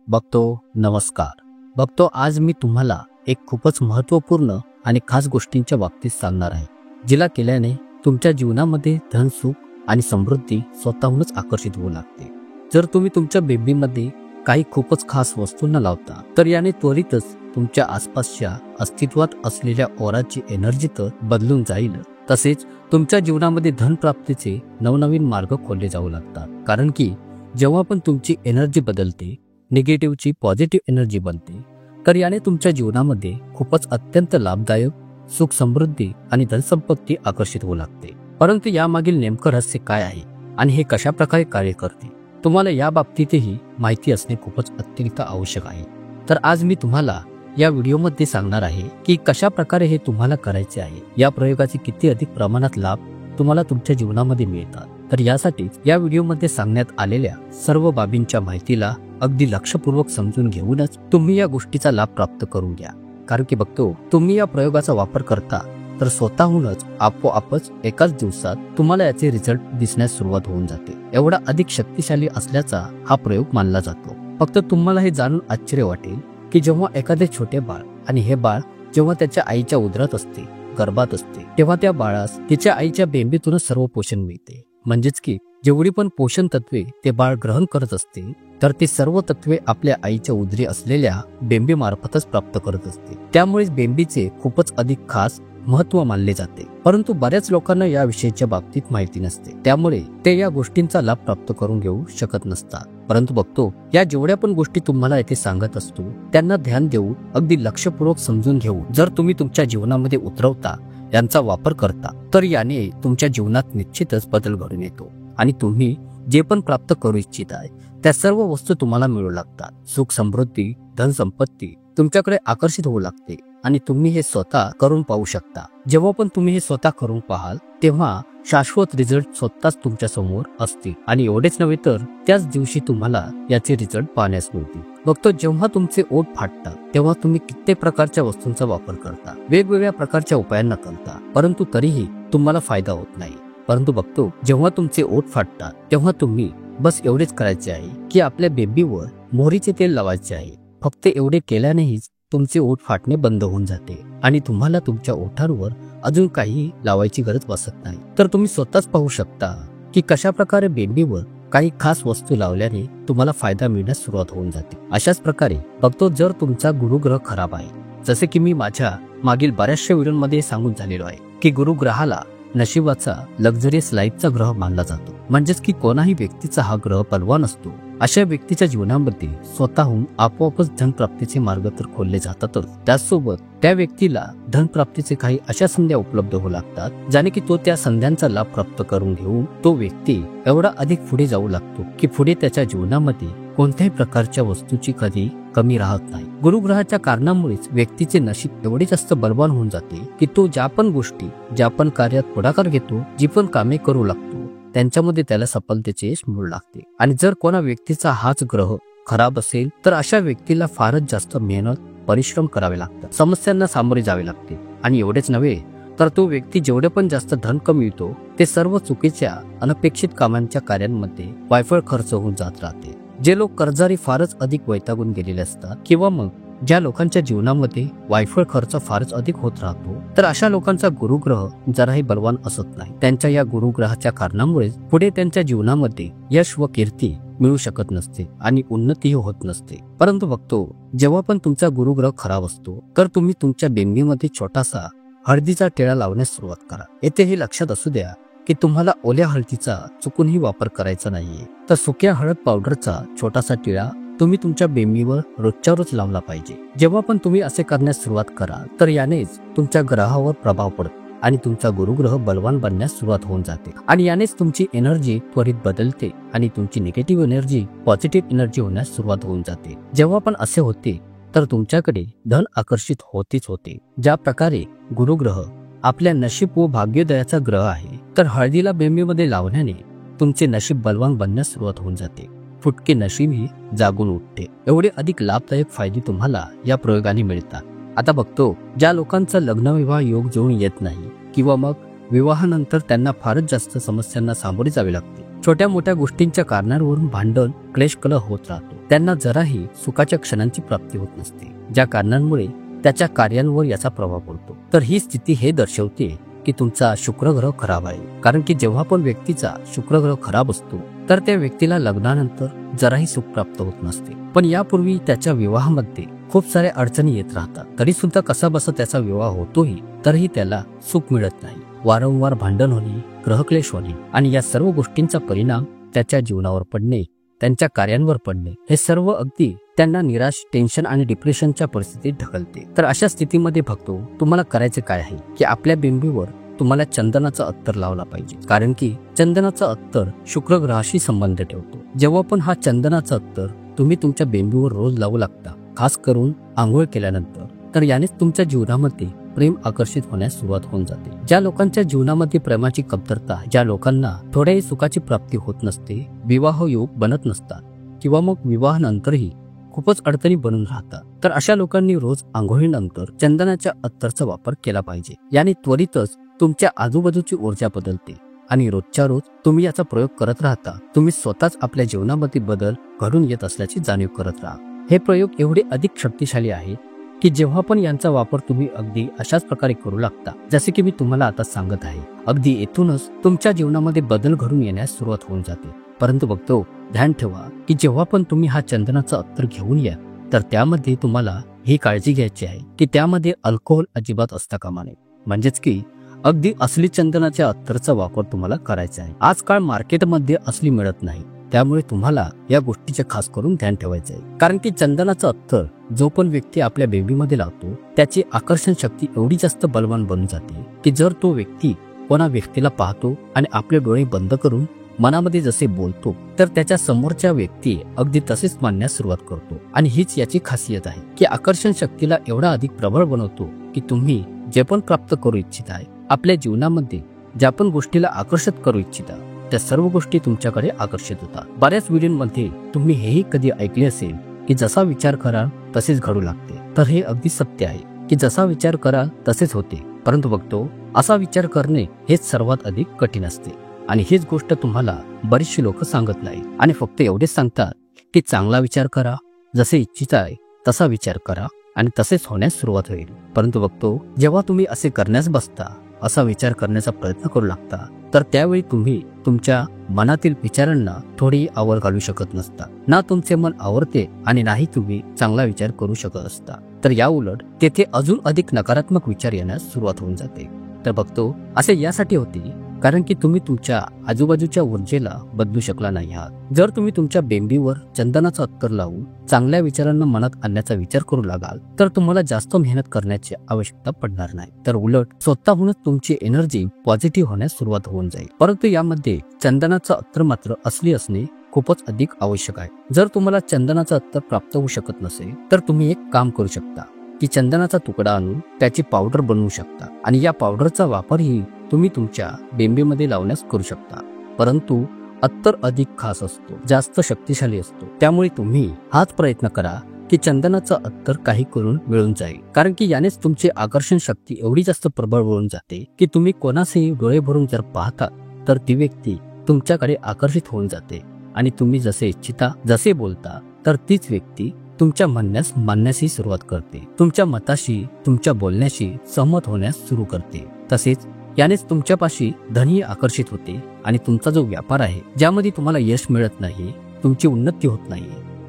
बघतो नमस्कार. बघतो आज मी तुम्हाला एक खूपच महत्त्वपूर्ण आणि खास गोष्टींच्या बाबतीत सांगणार आहे, जिला केल्याने तुमच्या जीवनामध्ये धन, सुख आणि समृद्धी स्वतःहूनच आकर्षित होऊ लागते. जर तुम्ही तुमच्या बेबीमध्ये काही खूपच खास वस्तूंना लावता तर याने त्वरितच तुमच्या आसपासच्या अस्तित्वात असलेल्या ओराची एनर्जी तर बदलून जाईल, तसेच तुमच्या जीवनामध्ये धन प्राप्तीचे नवनवीन मार्ग खोलले जाऊ लागतात. कारण की जेव्हा पण तुमची एनर्जी बदलते, निगेटिव्हची पॉझिटिव्ह एनर्जी बनते, तर याने तुमच्या जीवनामध्ये खूपच अत्यंत लाभदायक सुख, समृद्धी आणि धनसंपत्ती आकर्षित होऊ लागते. परंतु यामागील नेमकं रहस्य काय आहे आणि हे कशा प्रकारे कार्य करते, तुम्हाला या बाबतीतही माहिती असणे खूपच अत्यंत आवश्यक आहे. तर आज मी तुम्हाला या व्हिडिओमध्ये सांगणार आहे की कशा प्रकारे हे तुम्हाला करायचे आहे. या प्रयोगाचे किती अधिक प्रमाणात लाभ तुम्हाला तुमच्या जीवनामध्ये मिळतात. तर यासाठी या व्हिडिओमध्ये सांगण्यात आलेल्या सर्व बाबींच्या माहितीला अगदी लक्षपूर्वक समजून घेऊनच तुम्ही या गोष्टीचा लाभ प्राप्त करून घ्या. कारण की बघतो, तुम्ही या प्रयोगाचा वापर करता तर स्वतःहूनच आपोआपच एकाच दिवसात तुम्हाला याचे रिझल्ट दिसण्यास सुरुवात होऊन जाते. एवढा अधिक शक्तिशाली असल्याचा हा प्रयोग मानला जातो. फक्त तुम्हाला हे जाणून आश्चर्य वाटेल की जेव्हा एखादे छोटे बाळ, आणि हे बाळ जेव्हा त्याच्या आईच्या उदरात असते, गर्भात असते, तेव्हा त्या बाळास तिच्या आईच्या बेंबीतूनच सर्व पोषण मिळते. म्हणजेच की जेवढी पण पोषण तत्वे ते बाळ ग्रहण करत असते, तर ती सर्व तत्वे आपल्या आईच्या उदरी असलेल्या बेंबी मार्फतच प्राप्त करत असते. त्यामुळे बेंबीचे खूपच अधिक खास महत्व मानले जाते. परंतु बऱ्याच लोकांना या विषयाच्या बाबतीत माहिती नसते, त्यामुळे ते या गोष्टींचा लाभ प्राप्त करून घेऊ शकत नसतात. परंतु बघतो, या जेवढ्या पण गोष्टी तुम्हाला येथे सांगत असतो त्यांना ध्यान देऊ, अगदी लक्षपूर्वक समजून घेऊ जर तुम्ही तुमच्या जीवनामध्ये उतरवता, यांचा वापर करता, तर याने तुमच्या जीवनात निश्चितच बदल घडून येतो आणि तुम्ही जे पण प्राप्त करू इच्छित आहे त्या सर्व वस्तू तुम्हाला मिळू लागतात. सुख, समृद्धी, धन, संपत्ती तुमच्याकडे आकर्षित होऊ लागते आणि तुम्ही हे स्वतः करून पाहू शकता. जेव्हा पण तुम्ही हे स्वतः करून पाहाल तेव्हा शाश्वत रिझल्ट स्वतःच तुमच्या समोर असतील. आणि एवढेच नव्हे तर त्याच दिवशी तुम्हाला याचे रिझल्ट पाहण्यास मिळतील. बघतो, जेव्हा तुमचे ओठ फाटतात तेव्हा तुम्ही कित्येक प्रकारच्या वस्तूंचा वापर करता, वेगवेगळ्या प्रकारच्या उपायांना करता, परंतु तरीही तुम्हाला फायदा होत नाही. परंतु बघतो, जेव्हा तुमचे ओठ फाटतात तेव्हा तुम्ही बस एवढेच करायचे आहे की आपल्या बेबीवर मोहरीचे तेल लावायचे आहे. फक्त एवढे केल्यानेच तुमचे ओठ फाटणे बंद होऊन जाते आणि तुम्हाला तुमच्या ओठांवर अजून काही लावायची गरज बसत नाही. तर तुम्ही स्वतःच पाहू शकता की कशा प्रकारे बेबीवर काही खास वस्तू लावल्याने तुम्हाला फायदा मिळण्यास सुरुवात होऊन जाते. अशाच प्रकारे बघतो, जर तुमचा गुरुग्रह खराब आहे, जसे की मी माझ्या मागील बऱ्याचशा व्हिडिओमध्ये सांगून झालेलो आहे की गुरुग्रहाला नशिबाचा, लक्झरियस लाईफचा ग्रह मानला जातो. म्हणजेच की कोणाही व्यक्तीचा हा ग्रह बलवान असतो, अशा व्यक्तीच्या जीवनामध्ये स्वतःहून आपोआपच धन प्राप्तीचे मार्ग तर खोलले जातातच, त्याचसोबत त्या व्यक्तीला धन प्राप्तीचे काही अशा संध्या उपलब्ध होऊ लागतात ज्याने की तो त्या संध्यांचा लाभ प्राप्त करून घेऊन तो व्यक्ती एवढा अधिक पुढे जाऊ लागतो की पुढे त्याच्या जीवनामध्ये कोणत्याही प्रकारच्या वस्तूची कधी कमी राहत नाही. गुरुग्रहाच्या कारणामुळेच व्यक्तीचे नशीब एवढे जास्त बलवान होऊन जाते की तो ज्या पण गोष्टी, ज्या पण कार्यात पुढाकार घेतो, जी पण कामे करू लागतो, त्यांच्यामध्ये त्याला सफलतेचे यश मिळू लागते. आणि जर कोणा व्यक्तीचा हाच ग्रह खराब असेल तर अशा व्यक्तीला फारच जास्त मेहनत, परिश्रम करावे लागतात, समस्यांना सामोरे जावे लागते. आणि एवढेच नव्हे तर तो व्यक्ती जेवढे पण जास्त धन कमवितो ते सर्व चुकीच्या, अनपेक्षित कामांच्या कार्यांमध्ये वायफळ खर्च होऊन जात राहते. जे लोक कर्जारी फारच अधिक वैतागून गेलेले असतात किंवा मग ज्या लोकांच्या जीवनामध्ये वायफळ खर्च फारच अधिक होत राहतो, तर अशा लोकांचा गुरुग्रह जराही बलवान असत नाही. त्यांच्या या गुरुग्रहाच्या कारणामुळेच पुढे त्यांच्या जीवनामध्ये यश व कीर्ती मिळू शकत नसते आणि उन्नतीही होत नसते. परंतु बघतो, जेव्हा पण तुमचा गुरुग्रह खराब असतो तर तुम्ही तुमच्या बेंबीमध्ये छोटासा हळदीचा टिळा लावण्यास सुरुवात करा. येथे हे लक्षात असू द्या की तुम्हाला ओल्या हळदीचा चुकूनही वापर करायचा नाहीये, तर सुक्या हळद पावडरचा छोटासा टिळा तुम्ही तुमच्या बेंबीवर रोजच्या रोज लावला पाहिजे. जेव्हा पण तुम्ही असे करण्यास सुरुवात कराल तर यानेच तुमच्या ग्रहावर प्रभाव पडतो आणि तुमचा गुरुग्रह बलवान बनण्यास सुरुवात होऊन जाते. आणि यानेच तुमची एनर्जी त्वरित बदलते आणि तुमची निगेटिव्ह एनर्जी पॉझिटिव्ह एनर्जी होण्यास सुरुवात होऊन जाते. जेव्हा पण असे होते तर तुमच्याकडे धन आकर्षित होतीच होते. ज्या प्रकारे गुरुग्रह आपल्या नशीब व भाग्योदयाचा ग्रह आहे, तर हळदीला बेंबीमध्ये लावण्याने तुमचे नशीब बलवान बनण्यास सुरुवात होऊन जाते. फुटके नशीबही जागून उठते. एवढे अधिक लाभदायक फायदे तुम्हाला या प्रयोगाने मिळतात. आता बघतो, ज्या लोकांचा लग्न विवाह योग जुळून येत नाही किंवा मग विवाहानंतर त्यांना फारच जास्त समस्यांना सामोरे जावे लागते, छोट्या मोठ्या गोष्टींच्या कारणांवरून भांडण क्लेश कलह होत राहतो. त्यांना जराही सुखाच्या क्षणांची प्राप्ती होत नसते, ज्या कारणांमुळे त्याच्या कार्यांवर याचा प्रभाव पडतो. तर ही स्थिती हे दर्शवते की तुमचा शुक्रग्रह खराब आहे. कारण की जेव्हा पण व्यक्तीचा शुक्रग्रह खराब असतो तर त्या व्यक्तीला लग्नानंतर जराही सुख प्राप्त होत नसते. पण यापूर्वी त्याच्या विवाहामध्ये खूप साऱ्या अडचणी येत राहतात, तरी सुद्धा कसा बसा त्याचा विवाह होतोही, तरीही त्याला सुख मिळत नाही. वारंवार भांडण होणे, ग्रहक्लेश होणे आणि या सर्व गोष्टींचा परिणाम त्याच्या जीवनावर पडणे, त्यांच्या कार्यांवर पडणे, हे सर्व अगदी त्यांना निराश, टेन्शन आणि डिप्रेशनच्या परिस्थितीत ढकलते. तर अशा स्थितीमध्ये भक्तो, तुम्हाला करायचे काय आहे की आपल्या बिंबीवर तुम्हाला चंदनाचा अत्तर लावला पाहिजे. कारण की चंदनाचा अत्तर शुक्र ग्रहाशी संबंध ठेवतो. जेव्हा पण हा चंदनाचा अत्तर तुम्ही तुमच्या बेंबीवर रोज लावू लागता, खास करून आंघोळ केल्यानंतर, तर यानेच तुमच्या जीवनामध्ये प्रेम आकर्षित होण्यास सुरुवात होऊन जाते. ज्या लोकांच्या जीवनामध्ये प्रेमाची कमतरता, ज्या लोकांना थोड्याही सुखाची प्राप्ती होत नसते, विवाह योग बनत नसतात किंवा मग विवाहानंतरही खूपच अडचणी बनून राहतात, तर अशा लोकांनी रोज आंघोळीनंतर चंदनाच्या अत्तरचा वापर केला पाहिजे. याने त्वरितच तुमच्या आजूबाजूची ऊर्जा बदलते आणि रोजच्या रोज तुम्ही याचा प्रयोग करत राहता. तुम्ही स्वतःच आपल्या जीवनामध्ये बदल घडून येत असल्याची जाणीव करत राहा. हे प्रयोग एवढे अधिक शक्तिशाली आहेत की जेव्हा पण यांचा वापर तुम्ही अगदी अशाच प्रकारे करू लागता, जसे की मी तुम्हाला आता सांगत आहे, अगदी येथूनच तुमच्या जीवनामध्ये बदल घडून येण्यास सुरुवात होऊन जाते. परंतु बघतो, ध्यान ठेवा की जेव्हा पण तुम्ही हा चंदनाचा अत्तर घेऊन या, तर त्यामध्ये तुम्हाला ही काळजी घ्यायची आहे की त्यामध्ये अल्कोहोल अजिबात असता कामा नये. म्हणजेच की अगदी असली चंदनाच्या अत्तरचा वापर तुम्हाला करायचा आहे. आजकाल मार्केटमध्ये असली मिळत नाही, त्यामुळे तुम्हाला या गोष्टीचे खास करून ध्यान ठेवायचे आहे. कारण की चंदनाचा अत्तर जो पण व्यक्ती आपल्या बेबीमध्ये लावतो, त्याची आकर्षण शक्ती एवढी जास्त बलवान बनून जाते की जर तो व्यक्ती कोणा व्यक्तीला पाहतो आणि आपले डोळे बंद करून मनामध्ये जसे बोलतो, तर त्याच्या समोरच्या व्यक्ती अगदी तसेच मानण्यास सुरुवात करतो. आणि हीच याची खासियत आहे की आकर्षण शक्तीला एवढा अधिक प्रबळ बनवतो की तुम्ही जे पण प्राप्त करू इच्छित आहे, आपल्या जीवनामध्ये ज्या पण गोष्टीला आकर्षित करू इच्छिता, त्या सर्व गोष्टी तुमच्याकडे आकर्षित होतात. बऱ्याच व्हिडिओमध्ये तुम्ही हेही कधी ऐकले असेल की जसा विचार कराल तसेच घडू लागते. तर हे अगदी सत्य आहे की जसा विचार कराल तसेच होते. परंतु बघतो, असा विचार करणे हेच सर्वात अधिक कठीण असते. आणि हीच गोष्ट तुम्हाला बरीचशी लोक सांगत नाही आणि फक्त एवढेच सांगतात की चांगला विचार करा, जसे इच्छित आहे तसा विचार करा आणि तसेच होण्यास सुरुवात होईल. परंतु बघतो, जेव्हा तुम्ही असे करण्यास बसता, असा विचार करण्याचा प्रयत्न करू लागता, तर त्यावेळी तुम्ही तुमच्या मनातील विचारांना थोडी आवर घालू शकत नसता. ना तुमचे मन आवरते आणि नाही तुम्ही चांगला विचार करू शकत असता. तर या उलट तेथे अजून अधिक नकारात्मक विचार येण्यास सुरुवात होऊन जाते. तर बघतो, असे यासाठी होते कारण की तुम्ही तुमच्या आजूबाजूच्या ऊर्जेला बदलू शकला नाही आहात. जर तुम्ही तुमच्या बेंबीवर चंदनाचा अत्तर लावून चांगल्या विचारांना मनात आणण्याचा विचार करू लागाल, तर तुम्हाला जास्त मेहनत करण्याची आवश्यकता पडणार नाही. तर उलट स्वतःहूनच तुमची एनर्जी पॉझिटिव्ह होण्यास सुरुवात होऊन जाईल. परंतु यामध्ये चंदनाचा अत्तर मात्र असली असणे खूपच अधिक आवश्यक आहे. जर तुम्हाला चंदनाचा अत्तर प्राप्त होऊ शकत नसेल, तर तुम्ही एक काम करू शकता की चंदनाचा तुकडा आणून त्याची पावडर बनवू शकता आणि या पावडरचा वापरही तुम्ही तुमच्या बेंबीमध्ये लावण्यास करू शकता. परंतु अत्तर अधिक खास असतो, जास्त शक्तिशाली असतो. त्यामुळे तुम्ही हाच प्रयत्न करा की चंदनाचा अत्तर काही करून मिळून जाईल. कारण की यानेच तुमची आकर्षण शक्ती एवढी जास्त प्रबळ होऊन जाते की तुम्ही कोणासही डोळे भरून जर पाहता, तर ती व्यक्ती तुमच्याकडे आकर्षित होऊन जाते आणि तुम्ही जसे इच्छिता, जसे बोलता, तर तीच व्यक्ती तुमच्या म्हणण्यास मानण्यासही सुरुवात करते. तुमच्या मताशी, तुमच्या बोलण्याशी सहमत होण्यास सुरू करते. तसेच यानेच तुमच्यापाशी धनही आकर्षित होते आणि तुमचा जो व्यापार आहे, ज्यामध्ये तुम्हाला यश मिळत नाही, तुमची उन्नती होत नाही,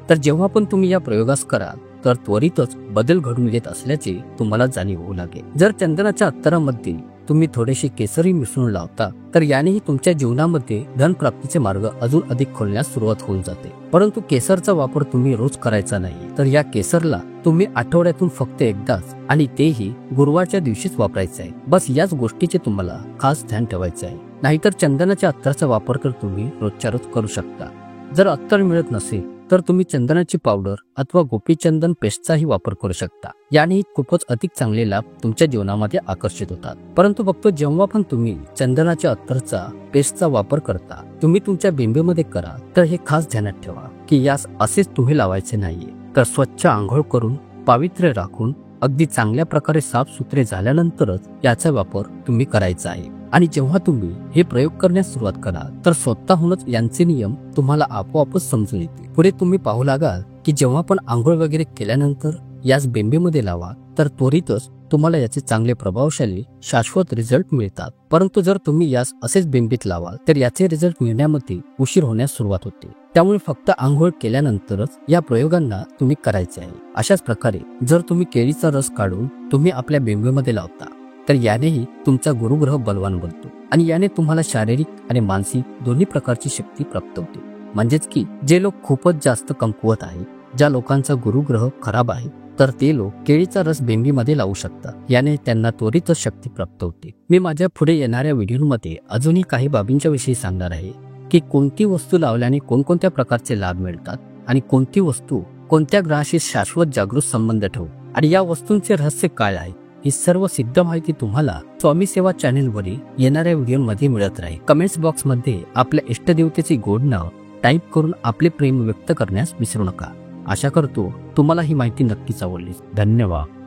तर जेव्हा पण तुम्ही या प्रयोगास कराल, तर त्वरितच बदल घडून येत असल्याचे तुम्हाला जाणीव होऊ लागेल. जर चंदनाच्या अत्तरामध्ये तुम्ही थोडेसे केसरही मिसळून लावता, तर यानेही तुमच्या जीवनामध्ये धन प्राप्तीचे मार्ग अजून अधिक खोलण्यास सुरुवात होऊन जाते. परंतु केसरचा वापर तुम्ही रोज करायचा नाही. तर या केसरला तुम्ही आठवड्यातून फक्त एकदाच आणि तेही गुरुवारच्या दिवशीच वापरायचे आहे. बस याच गोष्टीचे तुम्हाला खास ध्यान ठेवायचे आहे. नाहीतर चंदनाच्या अत्तराचा वापर तर तुम्ही रोजच्या रोज करू शकता. जर अत्तर मिळत नसेल, तर तुम्ही चंदनाची पावडर अथवा गोपीचंदन पेस्टचाही वापर करू शकता. यानेही खूपच अधिक चांगले लाभ तुमच्या जीवनामध्ये आकर्षित होतात. परंतु फक्त जेव्हा पण तुम्ही चंदनाच्या अत्तरचा पेस्टचा वापर करता, तुम्ही तुमच्या बिंबीमध्ये करा, तर हे खास ध्यानात ठेवा की यास असेच तुम्ही लावायचे नाहीये. तर स्वच्छ आंघोळ करून, पावित्र्य राखून, अगदी चांगल्या प्रकारे साफसुथरे झाल्यानंतरच याचा वापर तुम्ही करायचा आहे. आणि जेव्हा तुम्ही हे प्रयोग करण्यास सुरुवात कराल तर स्वतःहूनच यांचे नियम तुम्हाला आपोआपच समजून येतील. पुढे तुम्ही पाहू लागाल की जेव्हा पण आंघोळ वगैरे केल्यानंतर याच बेंबीमध्ये लावा तर त्वरितच तुम्हाला याचे चांगले प्रभावशाली शाश्वत रिझल्ट मिळतात. परंतु जर तुम्ही यास असेच बेंबीत लावाल तर याचे रिझल्ट मिळण्यामध्ये उशीर होण्यास सुरुवात होते. त्यामुळे फक्त आंघोळ केल्यानंतरच या प्रयोगांना तुम्ही करायचे आहे. अशाच प्रकारे जर तुम्ही केळीचा रस काढून तुम्ही आपल्या बेंबीमध्ये लावता तर यानेही तुमचा गुरुग्रह बलवान बनतो आणि याने तुम्हाला शारीरिक आणि मानसिक दोन्ही प्रकारची शक्ती प्राप्त होते. म्हणजेच की जे लोक खूपच जास्त कमकुवत आहेत, ज्या लोकांचा गुरुग्रह खराब आहे, तर ते लोक केळीचा रस बेंबीमध्ये लावू शकतात. याने त्यांना त्वरितच शक्ती प्राप्त होते. मी माझ्या पुढे येणाऱ्या व्हिडिओमध्ये अजूनही काही बाबींच्या विषयी सांगणार आहे की कोणती वस्तू लावल्याने कोणकोणत्या प्रकारचे लाभ मिळतात आणि कोणती वस्तू कोणत्या ग्रहाशी शाश्वत जागृत संबंध ठेवू आणि या वस्तूंचे रहस्य काय आहे. ही सर्व सिद्ध माहिती तुम्हाला स्वामी सेवा चॅनेलवरील येणाऱ्या व्हिडिओमध्ये मिळत राहील. कमेंट्स बॉक्समध्ये आपल्या इष्टदेवतेचे गोड नाव टाईप करून आपले प्रेम व्यक्त करण्यास विसरू नका. आशा करतो तुम्हाला ही माहिती नक्कीच आवडली. धन्यवाद.